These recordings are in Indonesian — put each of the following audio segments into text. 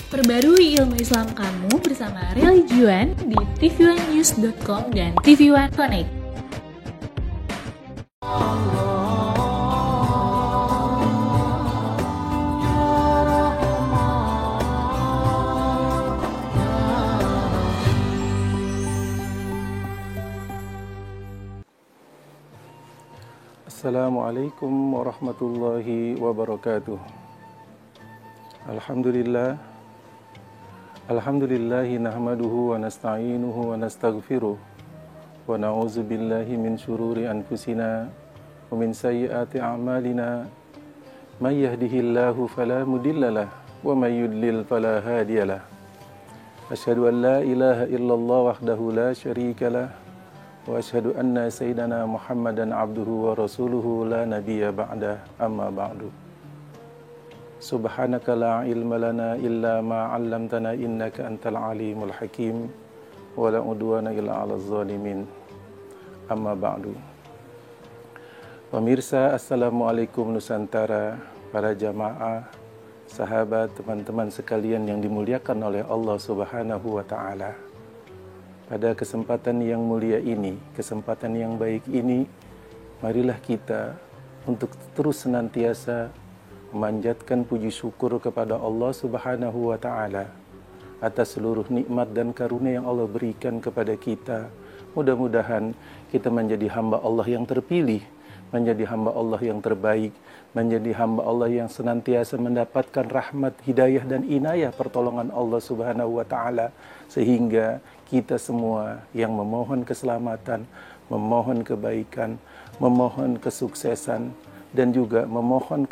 Perbarui ilmu Islam kamu bersama Religion di tv1news.com dan TV1 Connect. Assalamualaikum warahmatullahi wabarakatuh. Alhamdulillahi nahmaduhu wa nasta'inuhu wa nastaghfiruh wa na'udzu billahi min syururi anfusina wa min sayyiati a'malina may yahdihillahu fala mudhillalah wa may yudlil fala hadiyalah. Asyhadu an la ilaha illallah wahdahu la syarikalah wa asyhadu anna sayyidana Muhammadan abduhu wa rasuluhu la nabiyya ba'da, amma ba'du. Subhanaka la ilma lana illa ma 'allamtana innaka antal alimul hakim wa la udwana illa 'alal zalimin, amma ba'du. Pemirsa, Assalamualaikum Nusantara, para jamaah, sahabat, teman-teman sekalian yang dimuliakan oleh Allah Subhanahu wa ta'ala. Pada kesempatan yang mulia ini, kesempatan yang baik ini, marilah kita untuk terus senantiasa memanjatkan puji syukur kepada Allah Subhanahu wa ta'ala atas seluruh nikmat dan karunia yang Allah berikan kepada kita. Mudah-mudahan kita menjadi hamba Allah yang terpilih, menjadi hamba Allah yang terbaik, menjadi hamba Allah yang senantiasa mendapatkan rahmat, hidayah dan inayah pertolongan Allah Subhanahu wa ta'ala, sehingga kita semua yang memohon keselamatan, memohon kebaikan, memohon kesuksesan, dan juga memohon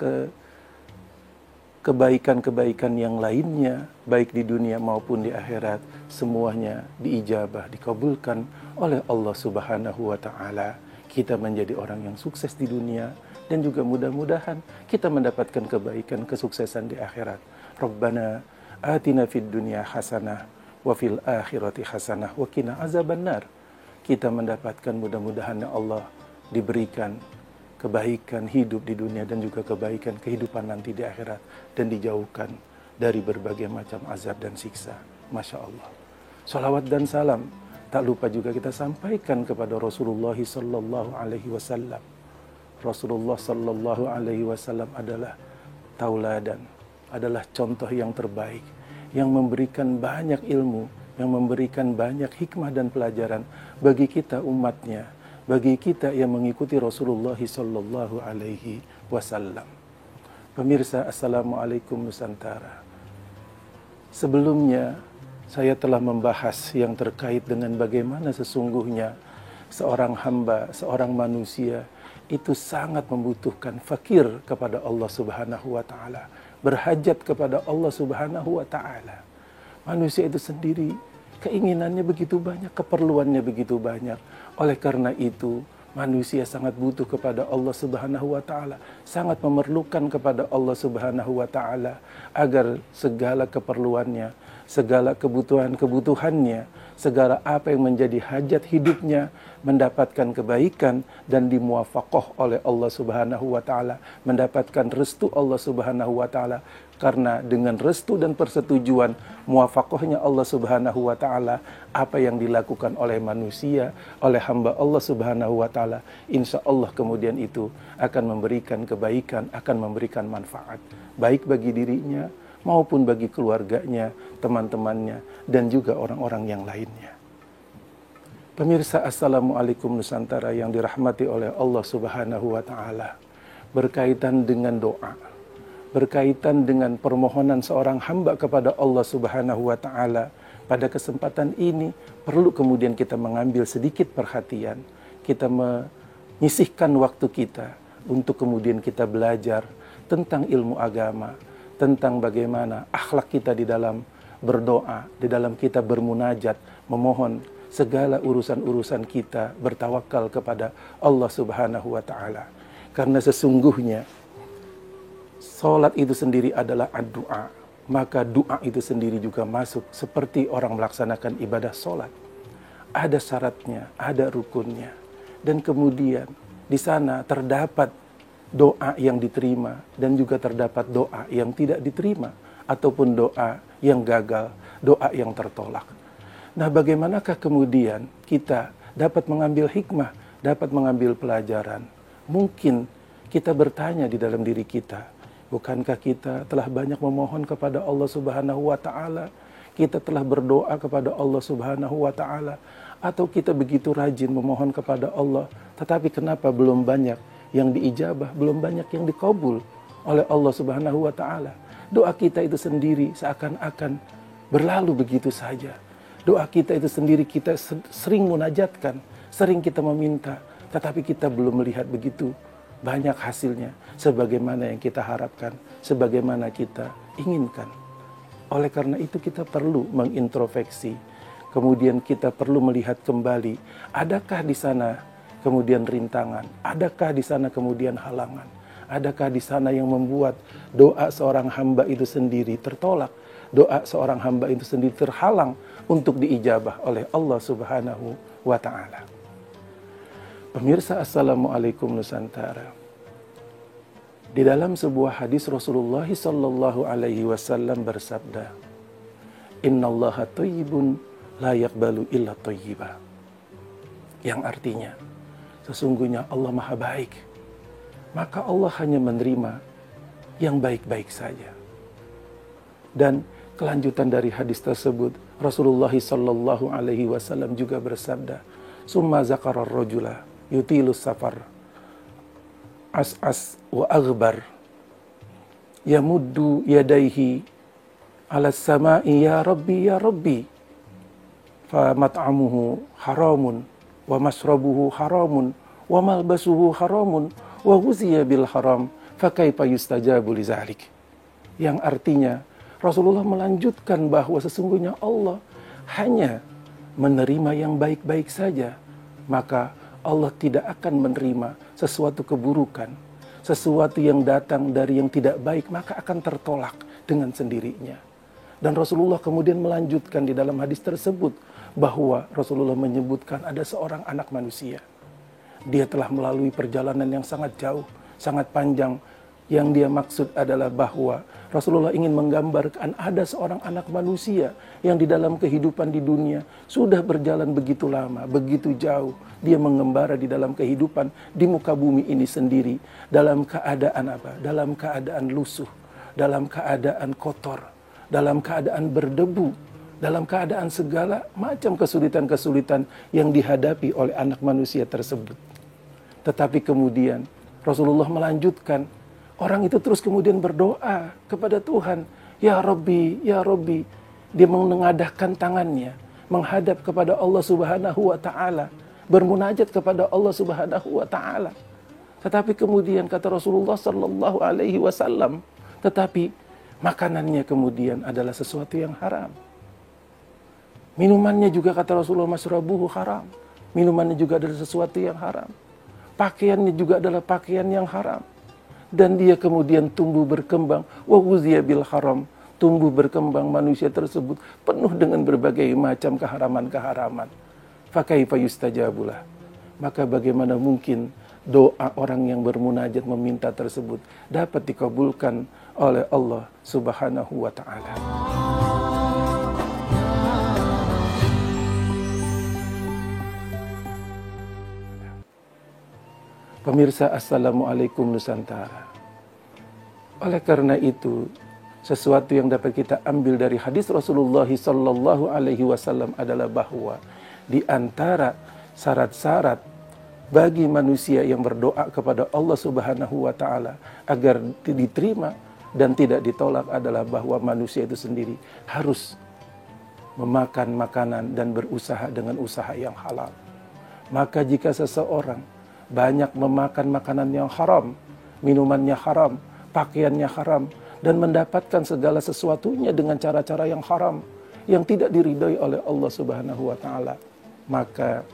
kebaikan-kebaikan yang lainnya, baik di dunia maupun di akhirat, semuanya diijabah, dikabulkan oleh Allah Subhanahu wa ta'ala. Kita menjadi orang yang sukses di dunia, dan juga mudah-mudahan kita mendapatkan kebaikan, kesuksesan di akhirat. Rabbana atina fid dunya hasanah wa fil akhirati hasanah wa qina azabannar. Kita mendapatkan, mudah-mudahan ya Allah, diberikan kebaikan hidup di dunia dan juga kebaikan kehidupan nanti di akhirat, dan dijauhkan dari berbagai macam azab dan siksa. Masya Allah. Salawat dan salam tak lupa juga kita sampaikan kepada Rasulullah sallallahu alaihi wasallam. Rasulullah sallallahu alaihi wasallam adalah tauladan, adalah contoh yang terbaik, yang memberikan banyak ilmu, yang memberikan banyak hikmah dan pelajaran bagi kita umatnya, bagi kita yang mengikuti Rasulullah sallallahu alaihi wasallam. Pemirsa, Assalamualaikum Nusantara. Sebelumnya saya telah membahas yang terkait dengan bagaimana sesungguhnya seorang hamba, seorang manusia itu sangat membutuhkan, fakir kepada Allah Subhanahu wa ta'ala, berhajat kepada Allah Subhanahu wa ta'ala. Manusia itu sendiri keinginannya begitu banyak, keperluannya begitu banyak. Oleh karena itu, manusia sangat butuh kepada Allah Subhanahu wa ta'ala, sangat memerlukan kepada Allah Subhanahu wa ta'ala agar segala keperluannya, segala kebutuhannya, segala apa yang menjadi hajat hidupnya mendapatkan kebaikan dan dimuwafaqah oleh Allah Subhanahu wa ta'ala, mendapatkan restu Allah Subhanahu wa ta'ala. Karena dengan restu dan persetujuan muwafaqahnya Allah Subhanahu wa ta'ala, apa yang dilakukan oleh manusia, oleh hamba Allah Subhanahu wa ta'ala, insya Allah kemudian itu akan memberikan kebaikan, akan memberikan manfaat, baik bagi dirinya maupun bagi keluarganya, teman-temannya, dan juga orang-orang yang lainnya. Pemirsa, Assalamualaikum Nusantara yang dirahmati oleh Allah Subhanahu wa ta'ala. Berkaitan dengan doa, berkaitan dengan permohonan seorang hamba kepada Allah Subhanahu wa ta'ala, pada kesempatan ini perlu kemudian kita mengambil sedikit perhatian, kita menyisihkan waktu kita untuk kemudian kita belajar tentang ilmu agama, tentang bagaimana akhlak kita di dalam berdoa, di dalam kita bermunajat, memohon segala urusan-urusan kita, bertawakal kepada Allah Subhanahu wa ta'ala. Karena sesungguhnya salat itu sendiri adalah doa, maka doa itu sendiri juga masuk seperti orang melaksanakan ibadah salat. Ada syaratnya, ada rukunnya, dan kemudian di sana terdapat doa yang diterima dan juga terdapat doa yang tidak diterima. ataupun doa yang gagal, doa yang tertolak. Nah, bagaimanakah kemudian kita dapat mengambil hikmah, dapat mengambil pelajaran? Mungkin kita bertanya di dalam diri kita, bukankah kita telah banyak memohon kepada Allah Subhanahu wa Ta'ala? Kita telah berdoa kepada Allah Subhanahu wa Ta'ala, atau kita begitu rajin memohon kepada Allah, tetapi kenapa belum banyak yang diijabah, belum banyak yang dikabul oleh Allah Subhanahu wa Ta'ala? Doa kita itu sendiri seakan-akan berlalu begitu saja. Doa kita itu sendiri kita sering munajatkan, sering kita meminta, tetapi kita belum melihat begitu banyak hasilnya sebagaimana yang kita harapkan, sebagaimana kita inginkan. Oleh karena itu kita perlu mengintrospeksi, kemudian kita perlu melihat kembali, adakah di sana kemudian rintangan, adakah di sana kemudian halangan, adakah di sana yang membuat doa seorang hamba itu sendiri tertolak, doa seorang hamba itu sendiri terhalang untuk diijabah oleh Allah Subhanahu wa Ta'ala. Pemirsa, Assalamualaikum Nusantara. Di dalam sebuah hadis Rasulullah sallallahu alaihi wasallam bersabda, "Innallaha thayyibun la yaqbalu illa thayyiba." Yang artinya, sesungguhnya Allah Maha Baik, maka Allah hanya menerima yang baik-baik saja. Dan kelanjutan dari hadis tersebut, Rasulullah sallallahu alaihi wasallam juga bersabda, "Summa zakara ar-rajula yutilus safar as'as wa aghbar yamuddu yadayhi 'ala as-sama'i ya rabbi fa mat'amuhu haramun wa mashrabuhu haramun wa malbasuhu haramun wa ghuziya bil haram fa kaifa yustajabu li dzalik." Yang artinya Rasulullah melanjutkan bahwa sesungguhnya Allah hanya menerima yang baik-baik saja, maka Allah tidak akan menerima sesuatu keburukan, sesuatu yang datang dari yang tidak baik, maka akan tertolak dengan sendirinya. Dan Rasulullah kemudian melanjutkan di dalam hadis tersebut bahwa Rasulullah menyebutkan ada seorang anak manusia. Dia telah melalui perjalanan yang sangat jauh, sangat panjang. Yang dia maksud adalah bahwa Rasulullah ingin menggambarkan ada seorang anak manusia yang di dalam kehidupan di dunia sudah berjalan begitu lama, begitu jauh. Dia mengembara di dalam kehidupan di muka bumi ini sendiri dalam keadaan apa? Dalam keadaan lusuh, dalam keadaan kotor, dalam keadaan berdebu, dalam keadaan segala macam kesulitan-kesulitan yang dihadapi oleh anak manusia tersebut. Tetapi kemudian Rasulullah melanjutkan, orang itu terus kemudian berdoa kepada Tuhan, "Ya Rabbi, ya Rabbi." Dia menengadahkan tangannya, menghadap kepada Allah Subhanahu wa Ta'ala, bermunajat kepada Allah Subhanahu wa Ta'ala. Tetapi kemudian kata Rasulullah sallallahu alaihi wasallam, tetapi makanannya kemudian adalah sesuatu yang haram. Minumannya juga kata Rasulullah masrabuhu haram. Minumannya juga adalah sesuatu yang haram. Pakaiannya juga adalah pakaian yang haram. Dan dia kemudian tumbuh berkembang, wa ghuziya bil haram, tumbuh berkembang manusia tersebut penuh dengan berbagai macam keharaman-keharaman. Fa kaifa yustajabulah. Maka bagaimana mungkin doa orang yang bermunajat meminta tersebut dapat dikabulkan oleh Allah Subhanahu wa Ta'ala. Pemirsa, Assalamualaikum Nusantara. Oleh karena itu, sesuatu yang dapat kita ambil dari hadis Rasulullah sallallahu alaihi wasallam adalah bahwa di antara syarat-syarat bagi manusia yang berdoa kepada Allah Subhanahu wa Ta'ala agar diterima dan tidak ditolak adalah bahwa manusia itu sendiri harus memakan makanan dan berusaha dengan usaha yang halal. Maka jika seseorang banyak memakan makanan yang haram, minumannya haram, pakaiannya haram, dan mendapatkan segala sesuatunya dengan cara-cara yang haram, yang tidak diridhoi oleh Allah Subhanahu wa Ta'ala, maka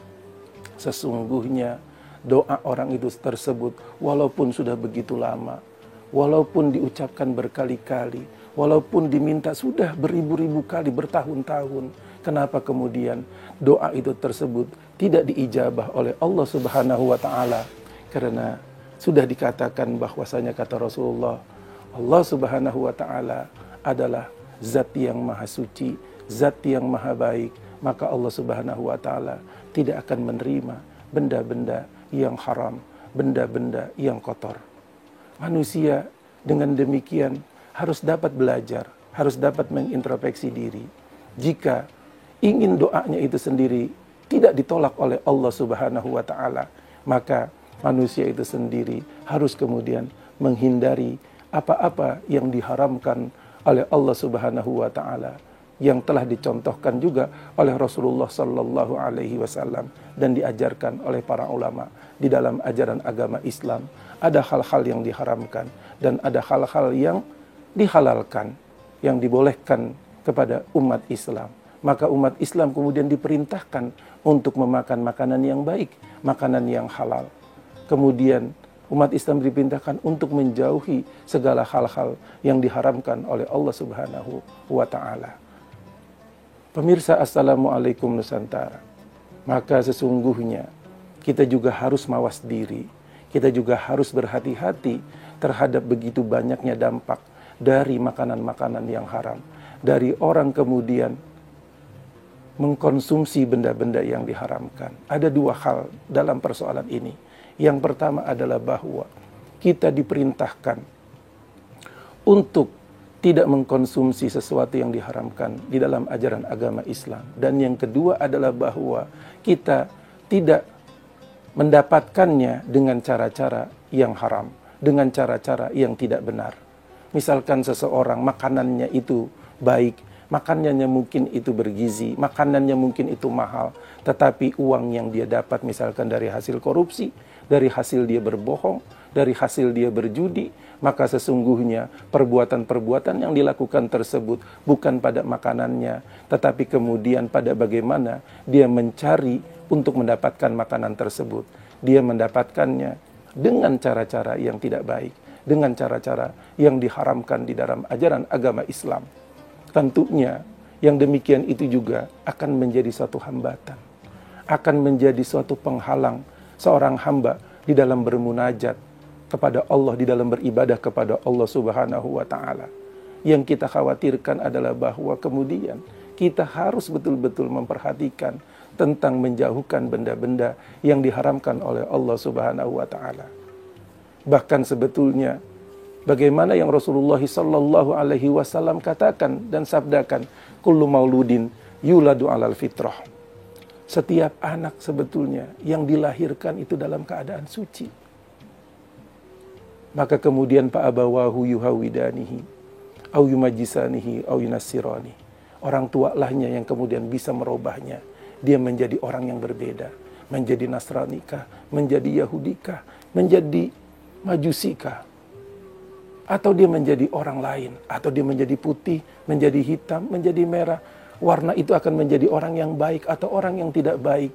sesungguhnya doa orang itu tersebut walaupun sudah begitu lama, walaupun diucapkan berkali-kali, walaupun diminta sudah beribu-ribu kali, bertahun-tahun, kenapa kemudian doa itu tersebut tidak diijabah oleh Allah Subhanahu wa Ta'ala? Karena sudah dikatakan bahwasanya kata Rasulullah, Allah Subhanahu wa Ta'ala adalah zat yang maha suci, zat yang maha baik, maka Allah Subhanahu wa ta'ala tidak akan menerima benda-benda yang haram, benda-benda yang kotor. Manusia dengan demikian harus dapat belajar, harus dapat mengintrospeksi diri. Jika ingin doanya itu sendiri tidak ditolak oleh Allah Subhanahu wa ta'ala, maka manusia itu sendiri harus kemudian menghindari apa-apa yang diharamkan oleh Allah Subhanahu wa ta'ala, yang telah dicontohkan juga oleh Rasulullah sallallahu alaihi wasallam dan diajarkan oleh para ulama di dalam ajaran agama Islam. Ada hal-hal yang diharamkan dan ada hal-hal yang dihalalkan, yang dibolehkan kepada umat Islam. Maka umat Islam kemudian diperintahkan untuk memakan makanan yang baik, makanan yang halal. Kemudian umat Islam diperintahkan untuk menjauhi segala hal-hal yang diharamkan oleh Allah Subhanahu wa ta'ala. Pemirsa, Assalamualaikum Nusantara. Maka sesungguhnya kita juga harus mawas diri. Kita juga harus berhati-hati terhadap begitu banyaknya dampak dari makanan-makanan yang haram. Dari orang kemudian mengkonsumsi benda-benda yang diharamkan. Ada dua hal dalam persoalan ini. Yang pertama adalah bahwa kita diperintahkan untuk tidak mengkonsumsi sesuatu yang diharamkan di dalam ajaran agama Islam. Dan yang kedua adalah bahwa kita tidak mendapatkannya dengan cara-cara yang haram, dengan cara-cara yang tidak benar. Misalkan seseorang makanannya itu baik, makanannya mungkin itu bergizi, makanannya mungkin itu mahal, tetapi uang yang dia dapat misalkan dari hasil korupsi, dari hasil dia berbohong, dari hasil dia berjudi, maka sesungguhnya perbuatan-perbuatan yang dilakukan tersebut bukan pada makanannya, tetapi kemudian pada bagaimana dia mencari untuk mendapatkan makanan tersebut. Dia mendapatkannya dengan cara-cara yang tidak baik, dengan cara-cara yang diharamkan di dalam ajaran agama Islam. Tentunya yang demikian itu juga akan menjadi suatu hambatan, akan menjadi suatu penghalang seorang hamba di dalam bermunajat kepada Allah, di dalam beribadah kepada Allah Subhanahu wa ta'ala. Yang kita khawatirkan adalah bahwa kemudian kita harus betul-betul memperhatikan tentang menjauhkan benda-benda yang diharamkan oleh Allah Subhanahu wa ta'ala. Bahkan sebetulnya bagaimana yang Rasulullah sallallahu alaihi wasallam katakan dan sabdakan, kullu mauludin yuladu alal fitrah. Setiap anak sebetulnya yang dilahirkan itu dalam keadaan suci. Maka kemudian fa'abawahu yuhawidanihi au yumajjisanihi au yunassirani. Orang tua lahnya yang kemudian bisa merubahnya. Dia menjadi orang yang berbeda, menjadi Nasranikah, menjadi Yahudikah, menjadi Majusikah, atau dia menjadi orang lain, atau dia menjadi putih, menjadi hitam, menjadi merah. Warna itu akan menjadi orang yang baik atau orang yang tidak baik.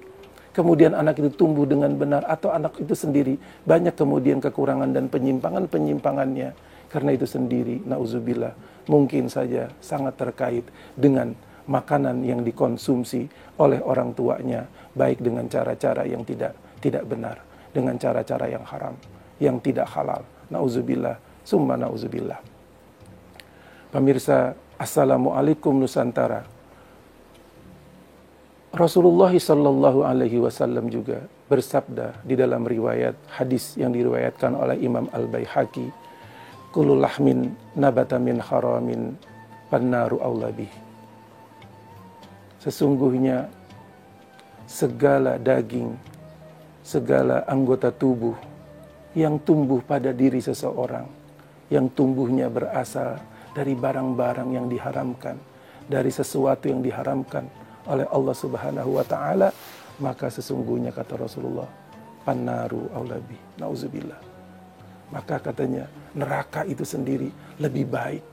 Kemudian anak itu tumbuh dengan benar atau anak itu sendiri banyak kemudian kekurangan dan penyimpangan-penyimpangannya. Karena itu sendiri, na'udzubillah, mungkin saja sangat terkait dengan makanan yang dikonsumsi oleh orang tuanya, baik dengan cara-cara yang tidak benar, dengan cara-cara yang haram, yang tidak halal. Na'udzubillah, summa na'udzubillah. Pemirsa, Assalamualaikum Nusantara. Rasulullah sallallahu alaihi wasallam juga bersabda di dalam riwayat hadis yang diriwayatkan oleh Imam Al-Baihaqi, kullu lahmin nabata min haramin pannaru aula bih. Sesungguhnya segala daging, segala anggota tubuh yang tumbuh pada diri seseorang, yang tumbuhnya berasal dari barang-barang yang diharamkan, dari sesuatu yang diharamkan oleh Allah Subhanahu wa ta'ala, maka sesungguhnya kata Rasulullah, pannaru aulabi, na'udzubillah. Maka katanya neraka itu sendiri lebih baik,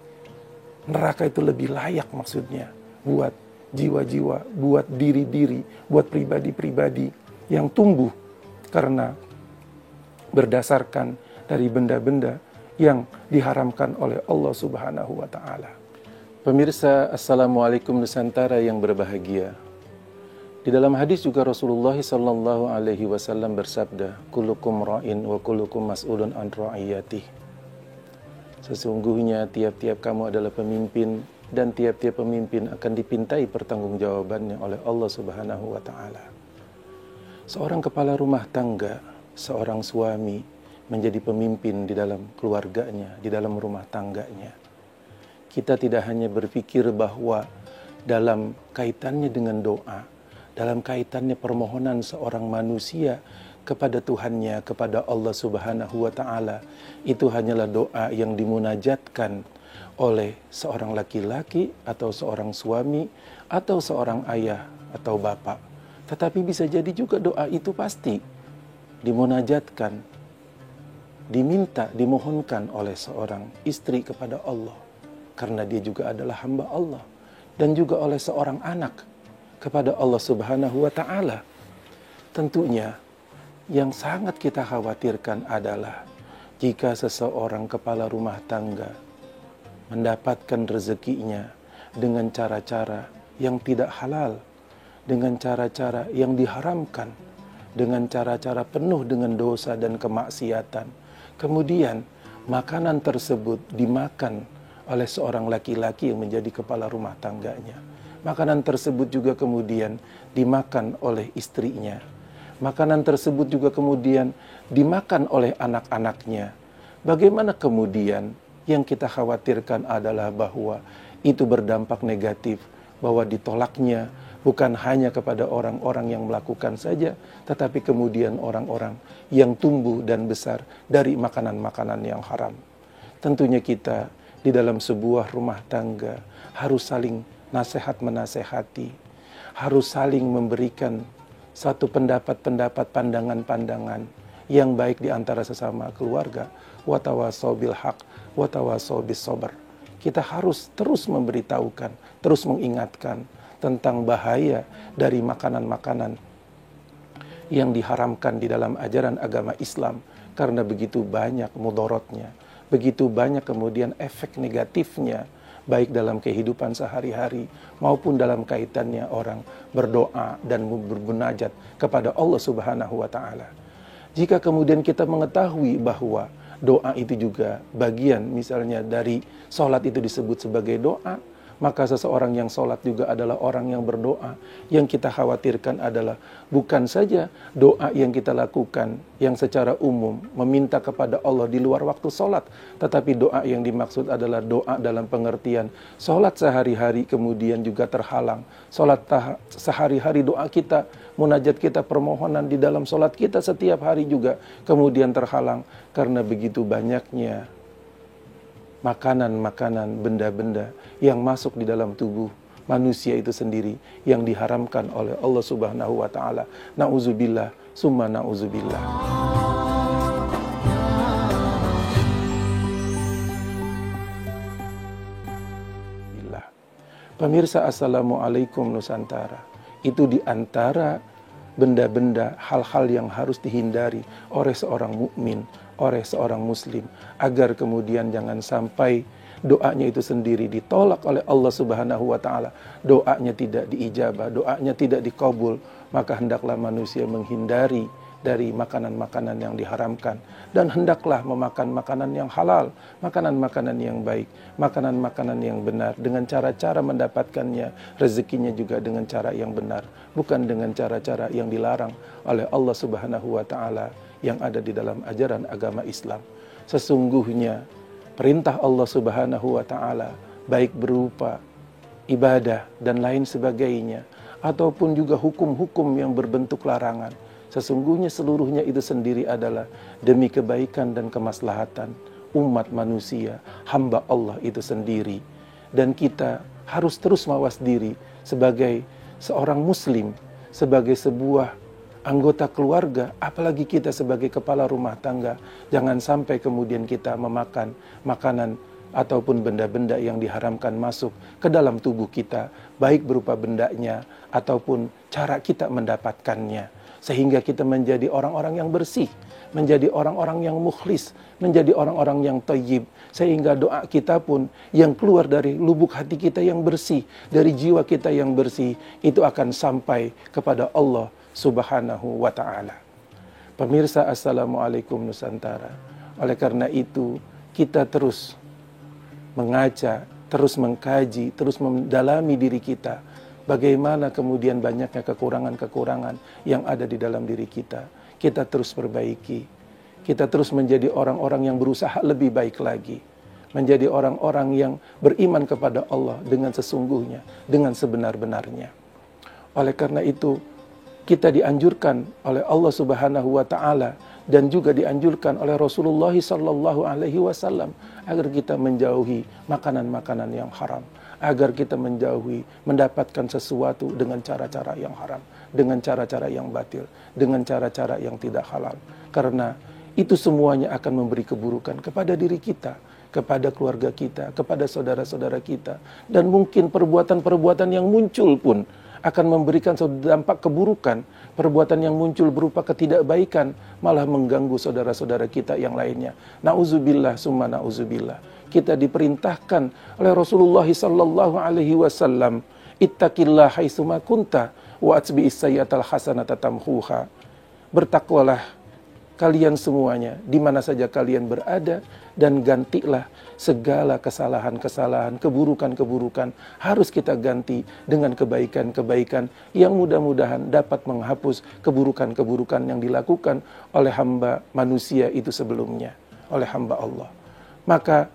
neraka itu lebih layak maksudnya buat jiwa-jiwa, buat diri-diri, buat pribadi-pribadi yang tumbuh karena berdasarkan dari benda-benda yang diharamkan oleh Allah Subhanahu wa ta'ala. Pemirsa, Assalamualaikum Nusantara yang berbahagia. Di dalam hadis juga Rasulullah sallallahu alaihi wasallam bersabda, kullukum ra'in wa kullukum mas'ulun an ra'iyatih. Sesungguhnya tiap-tiap kamu adalah pemimpin, dan tiap-tiap pemimpin akan dipintai pertanggungjawabannya oleh Allah Subhanahu wa Ta'ala. Seorang kepala rumah tangga, seorang suami menjadi pemimpin di dalam keluarganya, di dalam rumah tangganya. Kita tidak hanya berpikir bahwa dalam kaitannya dengan doa, dalam kaitannya permohonan seorang manusia kepada Tuhannya, kepada Allah Subhanahu wa Ta'ala, itu hanyalah doa yang dimunajatkan oleh seorang laki-laki atau seorang suami atau seorang ayah atau bapak. Tetapi bisa jadi juga doa itu pasti dimunajatkan, diminta, dimohonkan oleh seorang istri kepada Allah, karena dia juga adalah hamba Allah, dan juga oleh seorang anak kepada Allah Subhanahu wa Ta'ala. Tentunya yang sangat kita khawatirkan adalah jika seseorang kepala rumah tangga mendapatkan rezekinya dengan cara-cara yang tidak halal, dengan cara-cara yang diharamkan, dengan cara-cara penuh dengan dosa dan kemaksiatan. Kemudian makanan tersebut dimakan oleh seorang laki-laki yang menjadi kepala rumah tangganya. Makanan tersebut juga kemudian dimakan oleh istrinya. Makanan tersebut juga kemudian dimakan oleh anak-anaknya. Bagaimana kemudian yang kita khawatirkan adalah bahwa itu berdampak negatif, bahwa ditolaknya bukan hanya kepada orang-orang yang melakukan saja, tetapi kemudian orang-orang yang tumbuh dan besar dari makanan-makanan yang haram. Tentunya kita di dalam sebuah rumah tangga harus saling nasihat menasehati, harus saling memberikan satu pendapat-pendapat, pandangan-pandangan yang baik di antara sesama keluarga. Watawasau bil haq, watawasau bis sabr. Kita harus terus memberitahukan, terus mengingatkan tentang bahaya dari makanan-makanan yang diharamkan di dalam ajaran agama Islam, karena begitu banyak mudorotnya, begitu banyak kemudian efek negatifnya, baik dalam kehidupan sehari-hari maupun dalam kaitannya orang berdoa dan bermunajat kepada Allah Subhanahu wa Ta'ala. Jika kemudian kita mengetahui bahwa doa itu juga bagian misalnya dari sholat itu disebut sebagai doa, maka seseorang yang sholat juga adalah orang yang berdoa. Yang kita khawatirkan adalah bukan saja doa yang kita lakukan yang secara umum meminta kepada Allah di luar waktu sholat, tetapi doa yang dimaksud adalah doa dalam pengertian sholat sehari-hari kemudian juga terhalang. Sholat sehari-hari, doa kita, munajat kita, permohonan di dalam sholat kita setiap hari juga kemudian terhalang karena begitu banyaknya makanan-makanan, benda-benda yang masuk di dalam tubuh manusia itu sendiri yang diharamkan oleh Allah Subhanahu wa Ta'ala. Na'udzubillah, summa na'udzubillah. Pemirsa, Assalamualaikum Nusantara. Itu di antara benda-benda, hal-hal yang harus dihindari oleh seorang mukmin, oleh seorang muslim, agar kemudian jangan sampai doanya itu sendiri ditolak oleh Allah Subhanahu wa Ta'ala, doanya tidak diijabah, doanya tidak dikabul. Maka hendaklah manusia menghindari dari makanan-makanan yang diharamkan, dan hendaklah memakan makanan yang halal, makanan-makanan yang baik, makanan-makanan yang benar, dengan cara-cara mendapatkannya, rezekinya juga dengan cara yang benar, bukan dengan cara-cara yang dilarang oleh Allah Subhanahu wa Ta'ala yang ada di dalam ajaran agama Islam. Sesungguhnya perintah Allah Subhanahu wa Ta'ala, baik berupa ibadah dan lain sebagainya, ataupun juga hukum-hukum yang berbentuk larangan, sesungguhnya seluruhnya itu sendiri adalah demi kebaikan dan kemaslahatan umat manusia, hamba Allah itu sendiri. Dan kita harus terus mawas diri sebagai seorang muslim, sebagai sebuah anggota keluarga, apalagi kita sebagai kepala rumah tangga. Jangan sampai kemudian kita memakan makanan ataupun benda-benda yang diharamkan masuk ke dalam tubuh kita, baik berupa bendanya ataupun cara kita mendapatkannya, sehingga kita menjadi orang-orang yang bersih, menjadi orang-orang yang mukhlis, menjadi orang-orang yang thayyib, sehingga doa kita pun yang keluar dari lubuk hati kita yang bersih, dari jiwa kita yang bersih, itu akan sampai kepada Allah Subhanahu wa Ta'ala. Pemirsa, Assalamualaikum Nusantara. Oleh karena itu, kita terus mengaca, terus mengkaji, terus mendalami diri kita. Bagaimana kemudian banyaknya kekurangan-kekurangan yang ada di dalam diri kita. Kita terus perbaiki. Kita terus menjadi orang-orang yang berusaha lebih baik lagi. Menjadi orang-orang yang beriman kepada Allah dengan sesungguhnya, dengan sebenar-benarnya. Oleh karena itu, kita dianjurkan oleh Allah Subhanahu wa Ta'ala dan juga dianjurkan oleh Rasulullah sallallahu alaihi wasallam agar kita menjauhi makanan-makanan yang haram, agar kita menjauhi mendapatkan sesuatu dengan cara-cara yang haram, dengan cara-cara yang batil, dengan cara-cara yang tidak halal. Karena itu semuanya akan memberi keburukan kepada diri kita, kepada keluarga kita, kepada saudara-saudara kita. Dan mungkin perbuatan-perbuatan yang muncul pun akan memberikan dampak keburukan. Perbuatan yang muncul berupa ketidakbaikan malah mengganggu saudara-saudara kita yang lainnya. Nauzubillah summa nauzubillah. Kita diperintahkan oleh Rasulullah sallallahu alaihi wasallam, ittaqillah haitsuma kunta wa atbi'is sayyi'atal hasanata tamhuha. Bertakwalah kalian semuanya di mana saja kalian berada, dan gantilah segala kesalahan-kesalahan, keburukan-keburukan harus kita ganti dengan kebaikan-kebaikan yang mudah-mudahan dapat menghapus keburukan-keburukan yang dilakukan oleh hamba manusia itu sebelumnya, oleh hamba Allah. Maka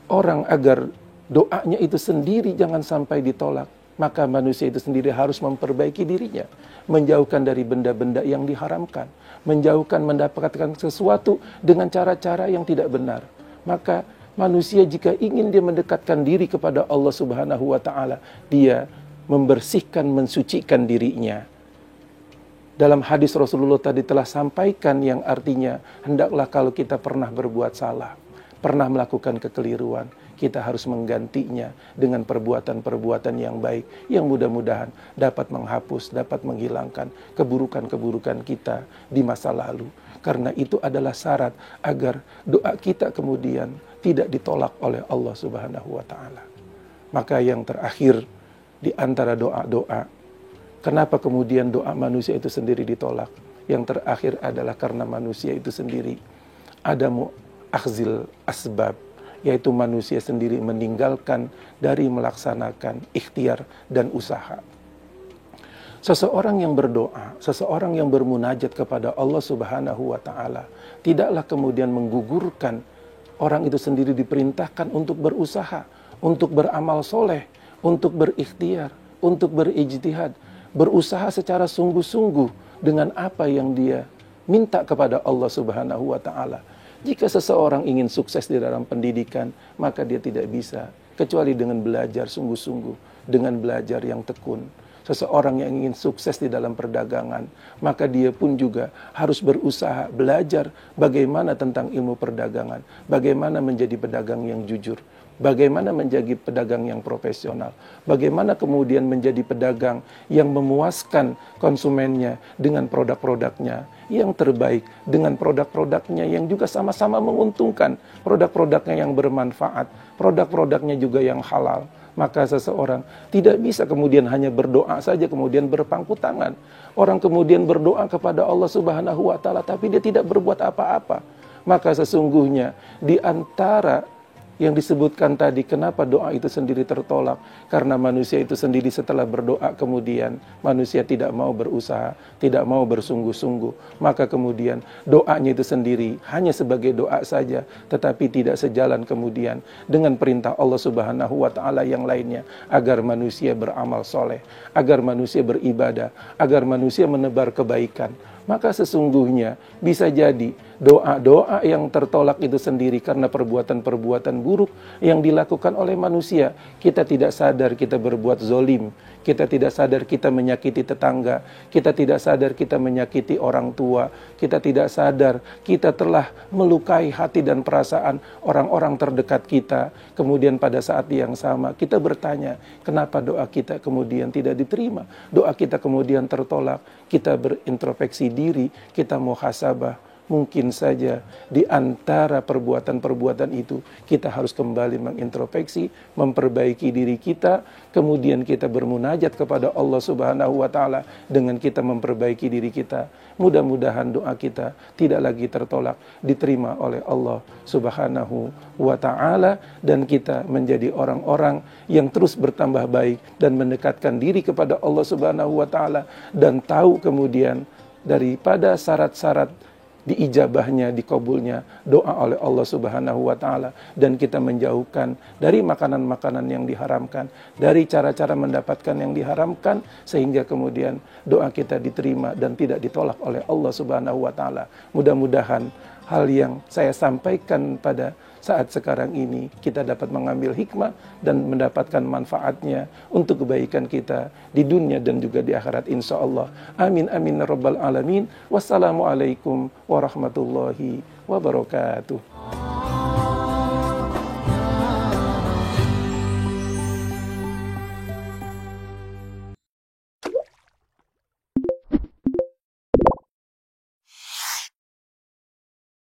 orang agar doanya itu sendiri jangan sampai ditolak, maka manusia itu sendiri harus memperbaiki dirinya, menjauhkan dari benda-benda yang diharamkan, menjauhkan mendapatkan sesuatu dengan cara-cara yang tidak benar. Maka manusia jika ingin dia mendekatkan diri kepada Allah Subhanahu wa Ta'ala, dia membersihkan, mensucikan dirinya. Dalam hadis Rasulullah tadi telah sampaikan yang artinya, hendaklah kalau kita pernah berbuat salah, pernah melakukan kekeliruan, kita harus menggantinya dengan perbuatan-perbuatan yang baik, yang mudah-mudahan dapat menghapus, dapat menghilangkan keburukan-keburukan kita di masa lalu. Karena itu adalah syarat agar doa kita kemudian tidak ditolak oleh Allah Subhanahu wa Ta'ala. Maka yang terakhir di antara doa-doa, kenapa kemudian doa manusia itu sendiri ditolak? Yang terakhir adalah karena manusia itu sendiri ada mu'akhzil asbab, yaitu manusia sendiri meninggalkan dari melaksanakan ikhtiar dan usaha. Seseorang yang berdoa, seseorang yang bermunajat kepada Allah Subhanahu wa Ta'ala, tidaklah kemudian menggugurkan. Orang itu sendiri diperintahkan untuk berusaha, untuk beramal soleh, untuk berikhtiar, untuk berijtihad, berusaha secara sungguh-sungguh dengan apa yang dia minta kepada Allah Subhanahu wa Ta'ala. Jika seseorang ingin sukses di dalam pendidikan, maka dia tidak bisa kecuali dengan belajar sungguh-sungguh, dengan belajar yang tekun. Seseorang yang ingin sukses di dalam perdagangan, maka dia pun juga harus berusaha belajar bagaimana tentang ilmu perdagangan, bagaimana menjadi pedagang yang jujur, bagaimana menjadi pedagang yang profesional, bagaimana kemudian menjadi pedagang yang memuaskan konsumennya dengan produk-produknya yang terbaik, dengan produk-produknya yang juga sama-sama menguntungkan, produk-produknya yang bermanfaat, produk-produknya juga yang halal. Maka seseorang tidak bisa kemudian hanya berdoa saja kemudian berpangku tangan. Orang kemudian berdoa kepada Allah Subhanahu wa Ta'ala tapi dia tidak berbuat apa-apa. Maka sesungguhnya di antara yang disebutkan tadi, kenapa doa itu sendiri tertolak? Karena manusia itu sendiri setelah berdoa kemudian manusia tidak mau berusaha, tidak mau bersungguh-sungguh. Maka kemudian doanya itu sendiri hanya sebagai doa saja, tetapi tidak sejalan kemudian dengan perintah Allah Subhanahu wa Ta'ala yang lainnya, agar manusia beramal soleh, agar manusia beribadah, agar manusia menebar kebaikan. Maka sesungguhnya bisa jadi doa-doa yang tertolak itu sendiri karena perbuatan-perbuatan buruk yang dilakukan oleh manusia. Kita tidak sadar kita berbuat zolim, kita tidak sadar kita menyakiti tetangga, kita tidak sadar kita menyakiti orang tua, kita tidak sadar kita telah melukai hati dan perasaan orang-orang terdekat kita. Kemudian pada saat yang sama kita bertanya, kenapa doa kita kemudian tidak diterima, doa kita kemudian tertolak. Kita berintrospeksi diri, kita muhasabah. mungkin saja di antara perbuatan-perbuatan itu kita harus kembali mengintrospeksi, memperbaiki diri kita, kemudian kita bermunajat kepada Allah Subhanahu wa taala dengan kita memperbaiki diri kita. Mudah-mudahan doa kita tidak lagi tertolak, diterima oleh Allah Subhanahu wa taala, dan kita menjadi orang-orang yang terus bertambah baik dan mendekatkan diri kepada Allah Subhanahu wa taala, dan tahu kemudian daripada syarat-syarat diijabahnya, dikabulnya doa oleh Allah Subhanahu wa taala, dan kita menjauhkan dari makanan-makanan yang diharamkan, dari cara-cara mendapatkan yang diharamkan, sehingga kemudian doa kita diterima dan tidak ditolak oleh Allah Subhanahu wa taala. Mudah-mudahan hal yang saya sampaikan pada saat sekarang ini kita dapat mengambil hikmah dan mendapatkan manfaatnya untuk kebaikan kita di dunia dan juga di akhirat insyaallah. Amin amin ya rabbal alamin. Wassalamualaikum warahmatullahi wabarakatuh.